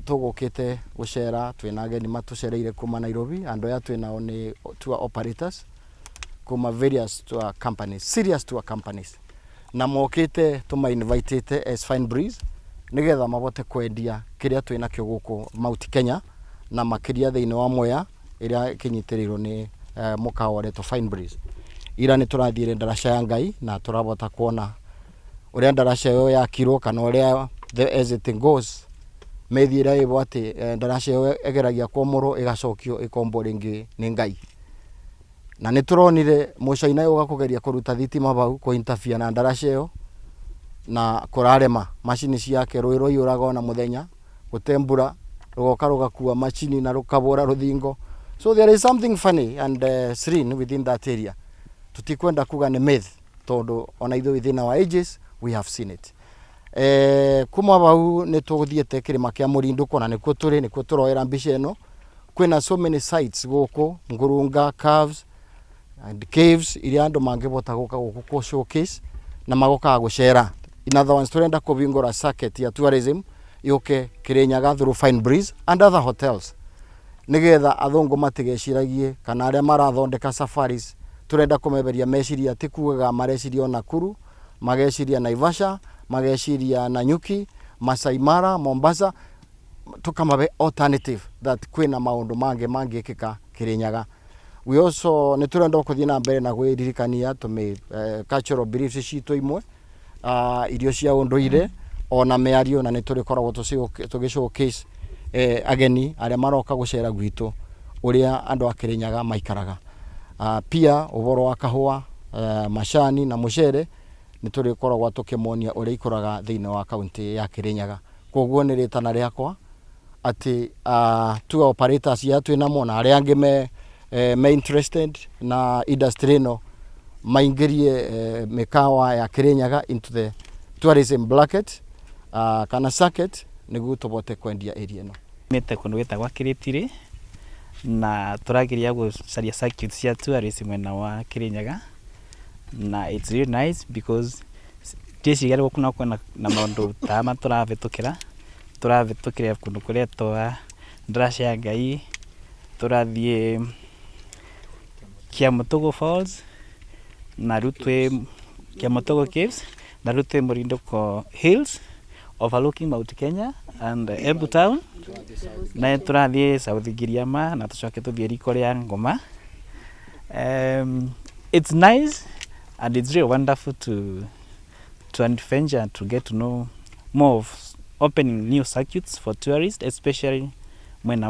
tugukite gucera twina ageni matucereire kuma Nairobi andu ya twina ni tour operators kuma various tour companies, serious tour companies, na mokite tuma invited as Fine Breeze nigetha mabote kwendia kiria twina kyo guku Mount Kenya na makiria thiini wa Mwea iria kinyitirirwo ni mukawa reto Fine Breeze. Ira ni turathiire ndaraca ya Ngai na turabota kuona uria ndaraca yo yakirwo kana uria as it goes methira ibo ati ndaraca yo egeragia kwomoro igacokio ikombo ringi ni Ngai. Na ni turonire mucaina yo gakugeria kuruta thitima bau ko interfere na ndaraca yo na kurarema machine ciake rwiro yuraga na muthenya gutembura rugoka rugakua machine na rukabora ruthingo. So there is something funny and serene within that area. Tutikwenda kuga ni myth tondu ona ithu within our ages we have seen it. Kuma bau ni tuguthiete kirima kia Murinduko na nikuo turi nikuo turoera mbica eno. Kwina so many sites guku Ngurunga caves and caves iria andu mangibota guka guku ko showcase na magoka gucera. In other words, turenda kubingura circuit ya tourism yuke Kirinyaga through Fine Breeze and other hotels. Nigetha athungu matigeciragie kana aria marathondeka safaris turenda kumeberia meciria tikuga mareciria Nakuru, mageciria Naivasha, mageciria Nanyuki, Masai Mara, Mombasa, tukamabe alternative that kwina maundu mange kika Kirinyaga. We also niturenda kuthii na mbere na gwiririkania tume cultural beliefs citu imwe irio cia unduire ona meario na niturikoragwo tugishowcase ageni aria maroka gucera gwitu uria andu a Kirinyaga maikaraga. Pia uboro wa kahua, mashani na mucere niturikoragwo tukimonia uria ikoraga thiini wa county ya Kirinyaga. Koguo ni ritana riakwa ati tour operators ya twina mona aria angi me interested na industry no maingirie mikawa ya Kirinyaga into the tourism bracket kana circuit niguo tubote kwendia area no. Mete kundu wetagwa Kiritiri na turagiria gucaria circuit cia tourism mwena wa Kirinyaga na it's really nice because tishigari gukuna kwena na maundu tama turavitukira kundu kuria twa ndaraca ya Ngai turathie Kiamutogo Falls na rutwe Kiamutogo Caves na rutwe Murinduko Hills overlooking Mount Kenya and Embu Town na turathie South Giriama na tucoke tuthie riko ria Ngoma. It's nice and it's really wonderful to adventure and to get to know more of opening new circuits for tourists, especially when